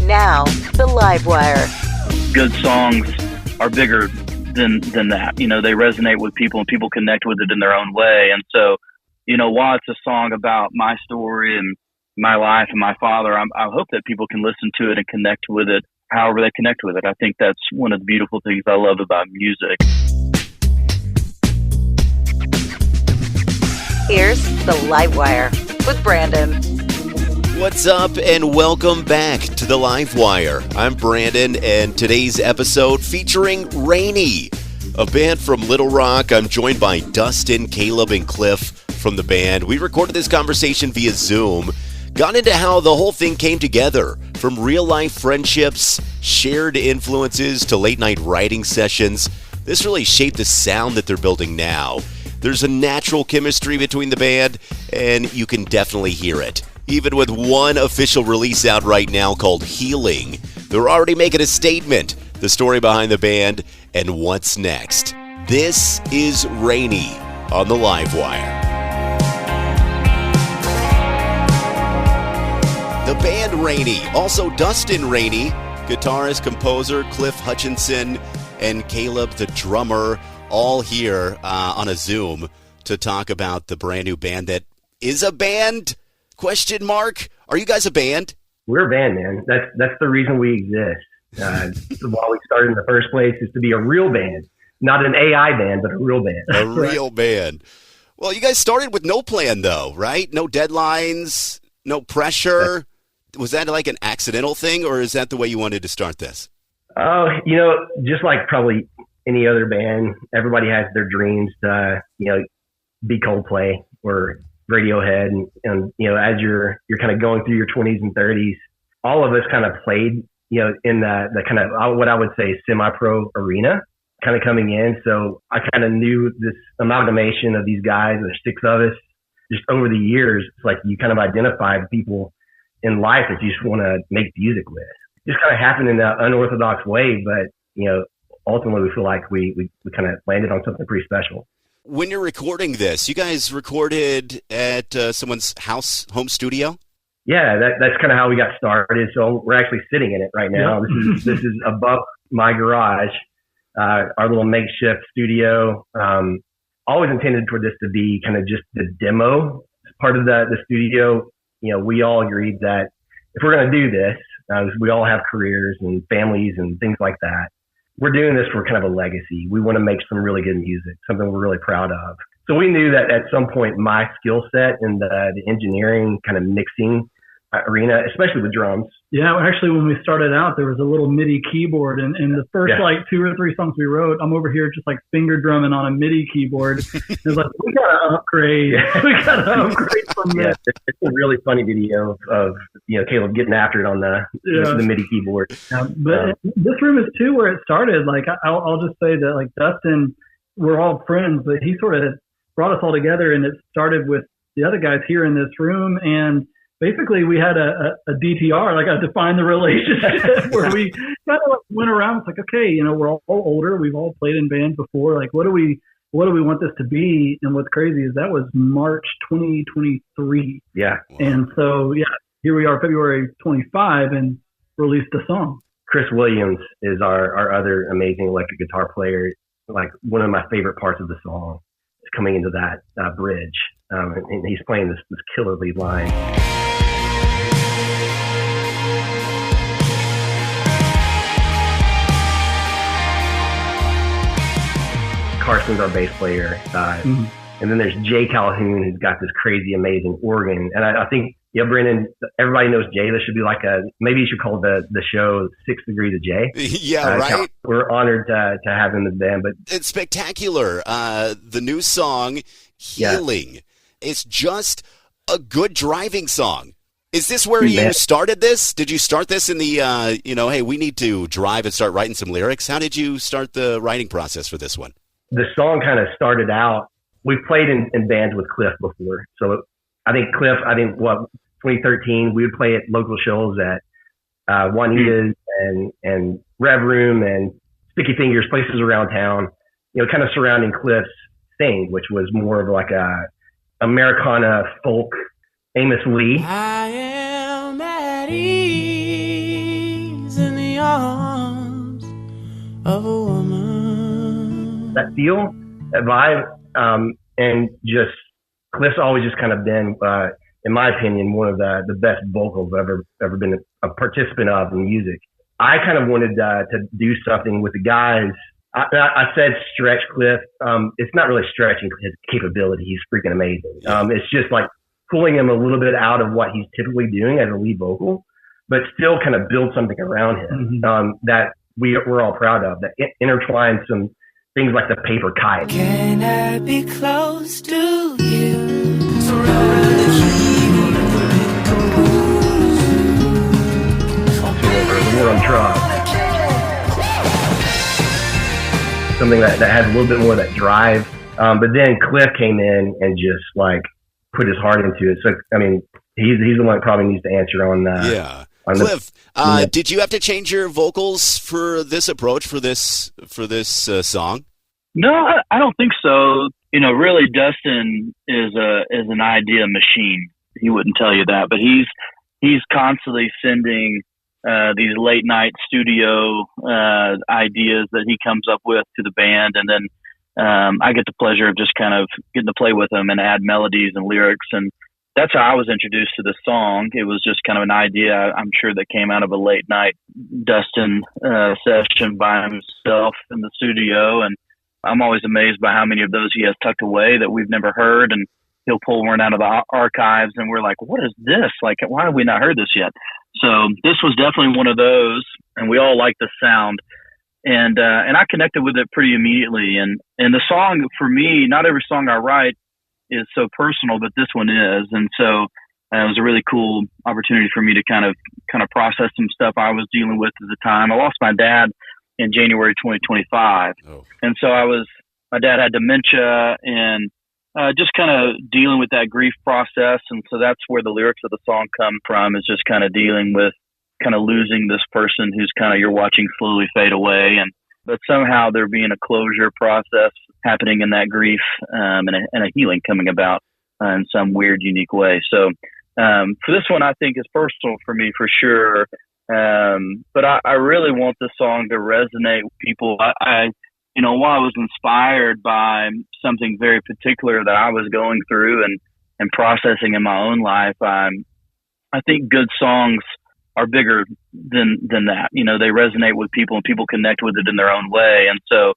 Now, the Livewire. Good songs are bigger than that. You know, they resonate with people and people connect with it in their own way. And so, you know, while it's a song about my story and my life and my father, I hope that people can listen to it and connect with it however they connect with it. I think that's one of the beautiful things I love about music. Here's the Livewire with Branden. What's up, and welcome back to the Livewire. I'm Branden, and today's episode featuring RANEY, a band from Little Rock. I'm joined by Dustin, Caleb, and Cliff from the band. We recorded this conversation via Zoom, got into how the whole thing came together, from real-life friendships, shared influences, to late-night writing sessions. This really shaped the sound that they're building now. There's a natural chemistry between the band, and you can definitely hear it. Even with one official release out right now called Healing, they're already making a statement. The story behind the band and what's next. This is RANEY on the Livewire. The band RANEY, also Dustin RANEY, guitarist, composer, Cliff Hutchinson, and Caleb the drummer, all here on a Zoom to talk about the brand new band that is a band? Question mark. Are you guys a band? We're a band, man. That's the reason we exist. Why we started in the first place is to be a real band, not an AI band, but a real band. A real band. Well, you guys started with no plan, though, right? No deadlines, no pressure. Was that like an accidental thing, or is that the way you wanted to start this? Oh, you know, just like probably any other band, everybody has their dreams to, you know, be Coldplay or Radiohead, and you know, as you're kind of going through your 20s and 30s, all of us kind of played, you know, in the kind of what I would say semi-pro arena, kind of coming in. So I kind of knew this amalgamation of these guys. There's 6 of us. Just over the years, it's like you kind of identify people in life that you just want to make music with. Just kind of happened in that unorthodox way, but you know, ultimately we feel like we kind of landed on something pretty special. When you're recording this, you guys recorded at someone's home studio? Yeah, that's kind of how we got started. So we're actually sitting in it right now. Yeah. This is above my garage, our little makeshift studio. Always intended for this to be kind of just the demo part of the studio. You know, we all agreed that if we're going to do this, we all have careers and families and things like that. We're doing this for kind of a legacy. We want to make some really good music, something we're really proud of. So we knew that at some point my skill set in the engineering kind of mixing arena, especially with drums. Yeah, actually, when we started out, there was a little MIDI keyboard, and the first like 2 or 3 songs we wrote, I'm over here just like finger drumming on a MIDI keyboard. It was like, we gotta upgrade. We gotta upgrade from this. It's a really funny video of you know, Caleb getting after it on the MIDI keyboard. But this room is too where it started. Like I'll just say that like Dustin, we're all friends, but he sort of brought us all together, and it started with the other guys here in this room. And basically, we had a DTR, like a define the relationship, where we kind of like went around. It's like, okay, you know, we're all older. We've all played in bands before. Like, what do we want this to be? And what's crazy is that was March 2023. Yeah. And so, yeah, here we are, February 25, and released a song. Chris Williams is our other amazing electric guitar player. Like, one of my favorite parts of the song is coming into that bridge. And he's playing this killer lead line. Carson's our bass player. And then there's Jay Calhoun, who's got this crazy, amazing organ. And I think, yeah, Branden, everybody knows Jay. This should be like maybe you should call the show 6 Degrees of Jay. Yeah, right? We're honored to have him in the band. But it's spectacular. The new song, Healing. Yeah. It's just a good driving song. Is this where you started this? Did you start this in the, hey, we need to drive and start writing some lyrics? How did you start the writing process for this one? The song kind of started out, we've played in bands with Cliff before. So I think Cliff, 2013, we would play at local shows at Juanita's and Rev Room and Sticky Fingers, places around town, kind of surrounding Cliff's thing, which was more of like a Americana folk, Amos Lee. I am at ease. that feel, that vibe, and just Cliff's always just kind of been, in my opinion, one of the best vocals I've ever been a participant of in music. I kind of wanted to do something with the guys. I said stretch Cliff. It's not really stretching his capability. He's freaking amazing. It's just like pulling him a little bit out of what he's typically doing as a lead vocal, but still kind of build something around him that we're all proud of, that intertwine some things like the paper kite. Can I be close to you? Surround the The war on drugs. Something that has a little bit more of that drive. But then Cliff came in and just like put his heart into it. So, I mean, he's the one that probably needs to answer on Cliff, did you have to change your vocals for this approach, for this song? No, I don't think so. You know, really, Dustin is an idea machine. He wouldn't tell you that, but he's constantly sending these late night studio ideas that he comes up with to the band, and then I get the pleasure of just kind of getting to play with him and add melodies and lyrics, and that's how I was introduced to this song. It was just kind of an idea, I'm sure, that came out of a late night Dustin session by himself in the studio, and I'm always amazed by how many of those he has tucked away that we've never heard, and he'll pull one out of the archives, and we're like, what is this? Like, why have we not heard this yet? So this was definitely one of those, and we all like the sound. And I connected with it pretty immediately. And the song, for me, not every song I write is so personal, but this one is. And so it was a really cool opportunity for me to kind of process some stuff I was dealing with at the time. I lost my dad in January 2025. Oh. And so my dad had dementia and just kind of dealing with that grief process. And so that's where the lyrics of the song come from, is just kind of dealing with kind of losing this person who's kind of you're watching slowly fade away. But somehow there being a closure process happening in that grief and a healing coming about in some weird, unique way. So for this one, I think is personal for me for sure. But I really want this song to resonate with people. While I was inspired by something very particular that I was going through and processing in my own life, I think good songs are bigger than that. You know, they resonate with people and people connect with it in their own way. And so,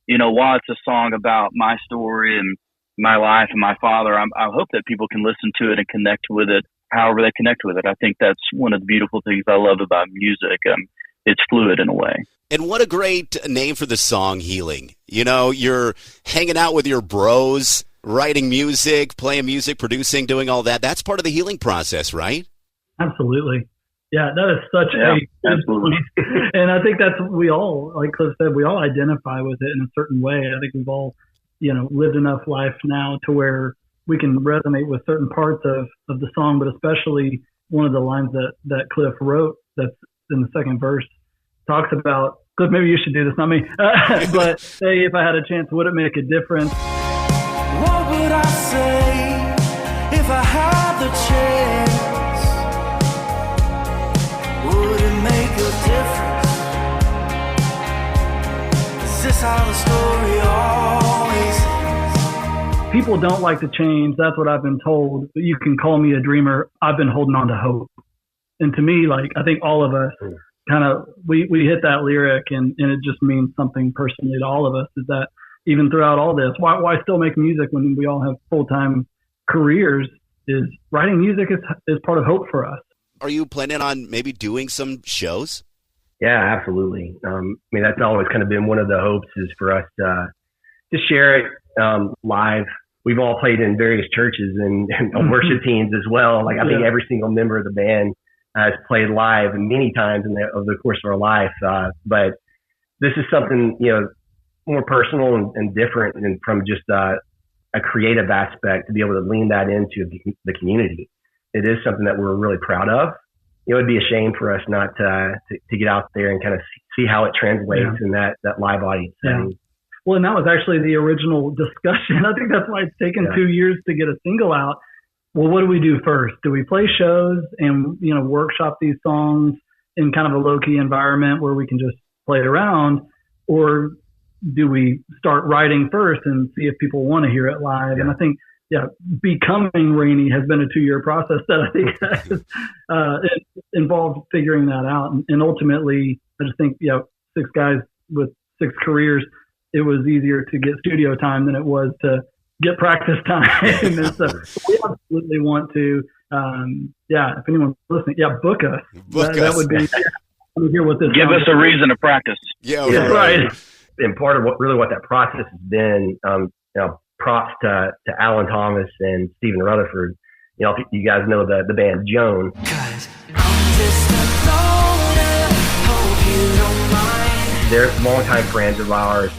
while it's a song about my story and my life and my father, I hope that people can listen to it and connect with it however they connect with it. I think that's one of the beautiful things I love about music. It's fluid in a way. And what a great name for the song, Healing. You're hanging out with your bros, writing music, playing music, producing, doing all that. That's part of the healing process, right? Absolutely. Yeah, that is such a good point. And I think that's, we all, like Cliff said, we all identify with it in a certain way. I think we've all, lived enough life now to where we can resonate with certain parts of the song, but especially one of the lines that Cliff wrote that's in the second verse talks about, Cliff, maybe you should do this, not me, but say, if I had a chance, would it make a difference? What would I say if I had the chance? Would it make a difference? Is this how the story always ends? People don't like to change. That's what I've been told. But you can call me a dreamer. I've been holding on to hope. And to me, I think all of us kind of, we hit that lyric and it just means something personally to all of us, is that even throughout all this, why still make music when we all have full-time careers? Is writing music is part of hope for us. Are you planning on maybe doing some shows? Yeah, absolutely. That's always kind of been one of the hopes, is for us to share it live. We've all played in various churches and worship teams as well. I think every single member of the band has played live many times over the course of our life. But this is something, more personal and different, and from just a creative aspect, to be able to lean that into the community. It is something that we're really proud of. It would be a shame for us not to get out there and kind of see how it translates in that live audience setting. Yeah. Well, and that was actually the original discussion. I think that's why it's taken 2 years to get a single out. Well, what do we do first? Do we play shows and, workshop these songs in kind of a low-key environment where we can just play it around? Or do we start writing first and see if people want to hear it live? Yeah. And I think, becoming RANEY has been a 2-year process that I think it involved figuring that out. And ultimately, I just think, 6 guys with 6 careers, it was easier to get studio time than it was to get practice time. And so we absolutely want to, if anyone's listening, book us. That would be, hear what this give us a reason to practice. Yeah, right. And part of what that process has been, props to Alan Thomas and Stephen Rutherford. If you guys know the band Joan. 'Cause I'm just a loner, hope you don't mind. They're longtime friends of ours.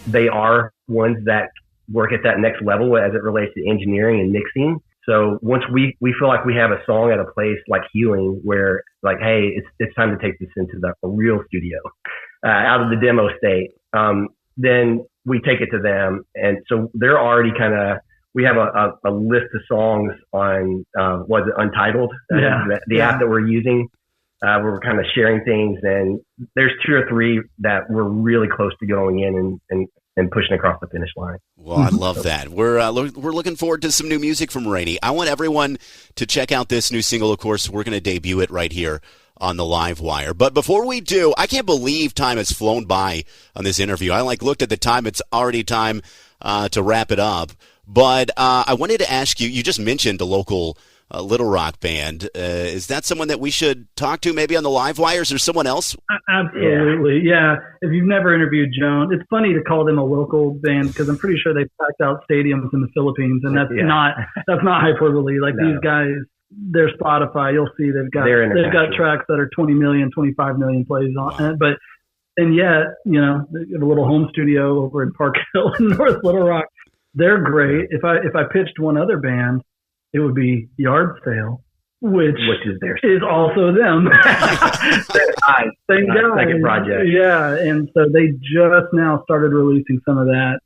They are ones that work at that next level as it relates to engineering and mixing. So once we feel like we have a song at a place like Healing where like, hey, it's time to take this into the real studio, out of the demo state, then we take it to them. And so they're already we have a list of songs on, Untitled, the app that we're using, where we're kind of sharing things. And there's 2 or 3 that we're really close to going in and pushing across the finish line. Well, I love that. We're looking forward to some new music from RANEY. I want everyone to check out this new single. Of course, we're going to debut it right here on the Livewire. But before we do, I can't believe time has flown by on this interview. I looked at the time. It's already time to wrap it up. But I wanted to ask you, you just mentioned a local Little Rock band. Is that someone that we should talk to maybe on the Livewire? Is there someone else? Absolutely, yeah. If you've never interviewed Joan, it's funny to call them a local band because I'm pretty sure they packed out stadiums in the Philippines, and that's not hyperbole. These guys, their Spotify, you'll see they've got tracks that are 20 million, 25 million plays on it. And yet, they have a little home studio over in Park Hill in North Little Rock. They're great. If I pitched one other band, it would be Yard Sale, which is also them. Same guy. Second project. Yeah, and so they just now started releasing some of that,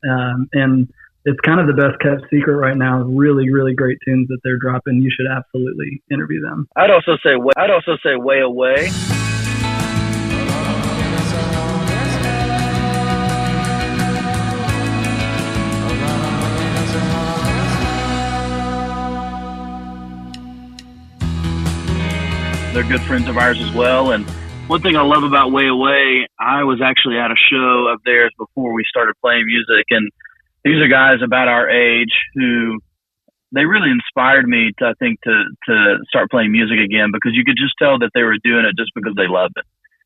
and it's kind of the best kept secret right now. Really, really great tunes that they're dropping. You should absolutely interview them. I'd also say Way Away. They're good friends of ours as well. And one thing I love about Way Away, I was actually at a show of theirs before we started playing music. And these are guys about our age who they really inspired me to start playing music again, because you could just tell that they were doing it just because they loved it.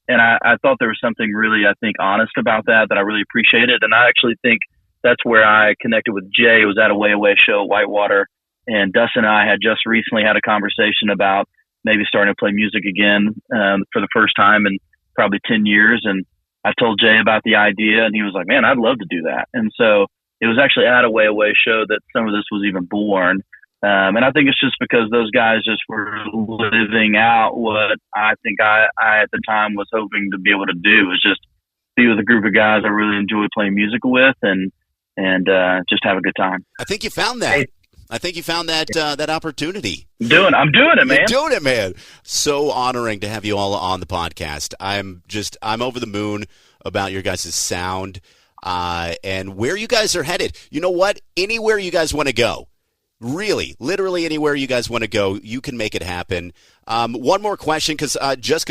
And I thought there was something really, honest about that I really appreciated. And I actually think that's where I connected with Jay. It was at a Way Away show at Whitewater. And Dustin and I had just recently had a conversation about maybe starting to play music again for the first time in probably 10 years. And I told Jay about the idea, and he was like, man, I'd love to do that. And so it was actually at a Way Away show that some of this was even born. And I think it's just because those guys just were living out what I think I at the time was hoping to be able to do, was just be with a group of guys I really enjoy playing music with and just have a good time. I think you found that. I think you found that opportunity. I'm doing it, man. You're doing it, man. So honoring to have you all on the podcast. I'm over the moon about your guys' sound and where you guys are headed. You know what? Anywhere you guys want to go, really, literally anywhere you guys want to go, you can make it happen. One more question, because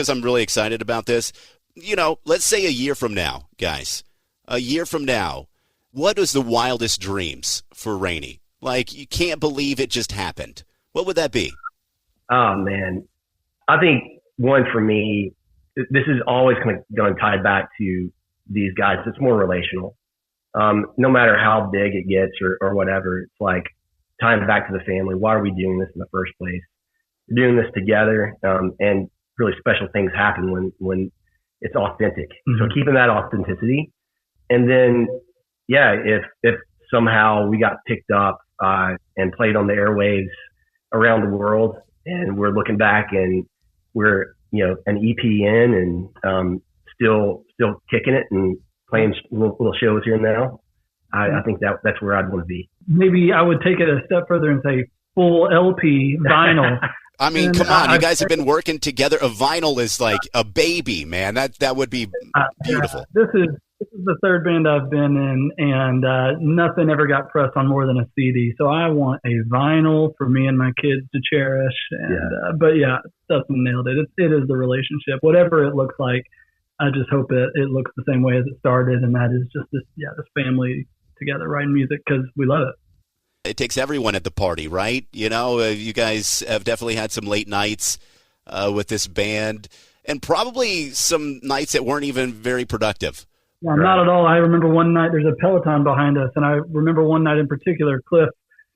I'm really excited about this. Let's say a year from now, guys. A year from now, what is the wildest dreams for RANEY? You can't believe it just happened. What would that be? Oh, man. I think one for me, this is always going to tie back to these guys. It's more relational. No matter how big it gets or whatever, it's like tying back to the family. Why are we doing this in the first place? We're doing this together, and really special things happen when it's authentic. Mm-hmm. So keeping that authenticity. And then, if somehow we got picked up and played on the airwaves around the world, and we're looking back and we're an EP in and still kicking it and playing little shows here and now. I think that's where I'd want to be. Maybe I would take it a step further and say full LP vinyl. I mean, come on, you guys have been working together. A vinyl is like a baby, man. That would be beautiful. This This is the third band I've been in, and nothing ever got pressed on more than a CD. So I want a vinyl for me and my kids to cherish. And, but yeah, Dustin nailed it. It is the relationship, whatever it looks like. I just hope it looks the same way as it started, and that is just this family together writing music because we love it. It takes everyone at the party, right? You know, you guys have definitely had some late nights with this band, and probably some nights that weren't even very productive. Yeah, not at all. I remember one night, there's a Peloton behind us, and I remember one night in particular, Cliff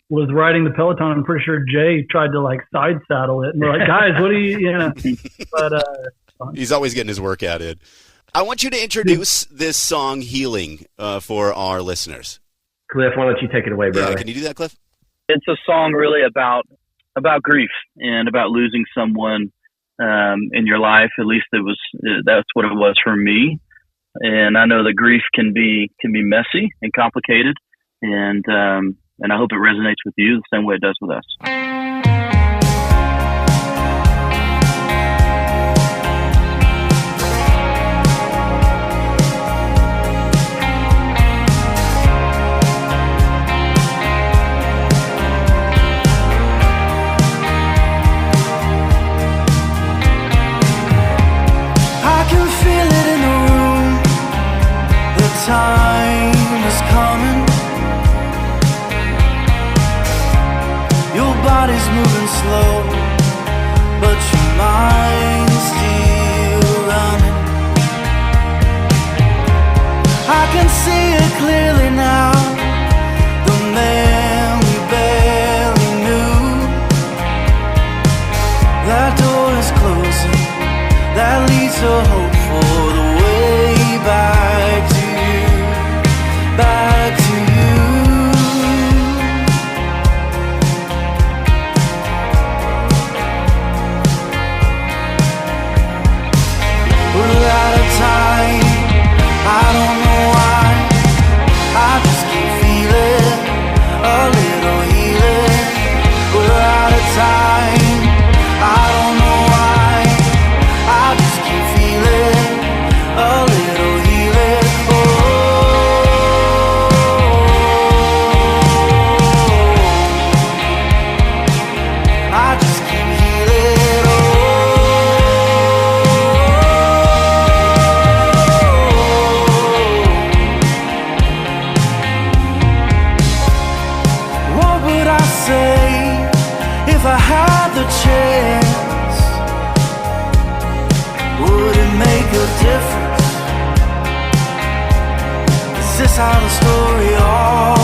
was riding the Peloton. I'm pretty sure Jay tried to like side saddle it, and we're like, guys, what do you know? But he's always getting his workout in. I want you to introduce this song, Healing, for our listeners. Cliff, why don't you take it away, brother? Yeah, can you do that, Cliff? It's a song really about grief and about losing someone in your life. At least that's what it was for me. And I know that grief can be messy and complicated, and I hope it resonates with you the same way it does with us. Time is coming. Your body's moving slow, but your mind's still running. I can see it clearly now. The man we barely knew. That door is closing. That leads to hope for the way back to back to you. We're out of time, I don't know why. I just keep feeling a little healing. We're out of time, I don't know why. I just keep feeling a little healing. If I had the chance, would it make a difference? Is this how the story all